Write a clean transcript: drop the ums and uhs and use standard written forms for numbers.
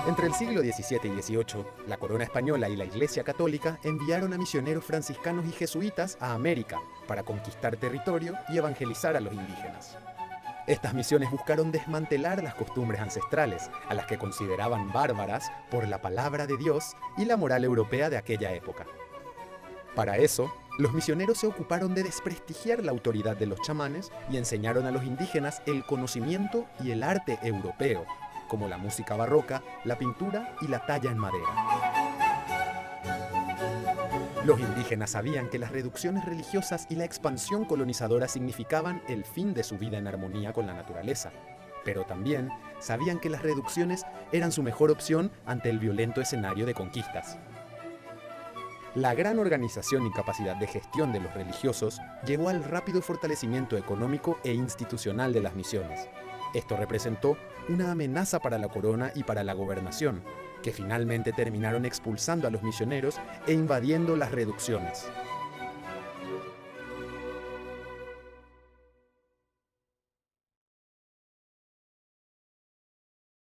Entre el siglo XVII y XVIII, la corona española y la Iglesia Católica enviaron a misioneros franciscanos y jesuitas a América para conquistar territorio y evangelizar a los indígenas. Estas misiones buscaron desmantelar las costumbres ancestrales, a las que consideraban bárbaras por la palabra de Dios y la moral europea de aquella época. Para eso, los misioneros se ocuparon de desprestigiar la autoridad de los chamanes y enseñaron a los indígenas el conocimiento y el arte europeo, como la música barroca, la pintura y la talla en madera. Los indígenas sabían que las reducciones religiosas y la expansión colonizadora significaban el fin de su vida en armonía con la naturaleza, pero también sabían que las reducciones eran su mejor opción ante el violento escenario de conquistas. La gran organización y capacidad de gestión de los religiosos llevó al rápido fortalecimiento económico e institucional de las misiones. Esto representó una amenaza para la corona y para la gobernación, que finalmente terminaron expulsando a los misioneros e invadiendo las reducciones.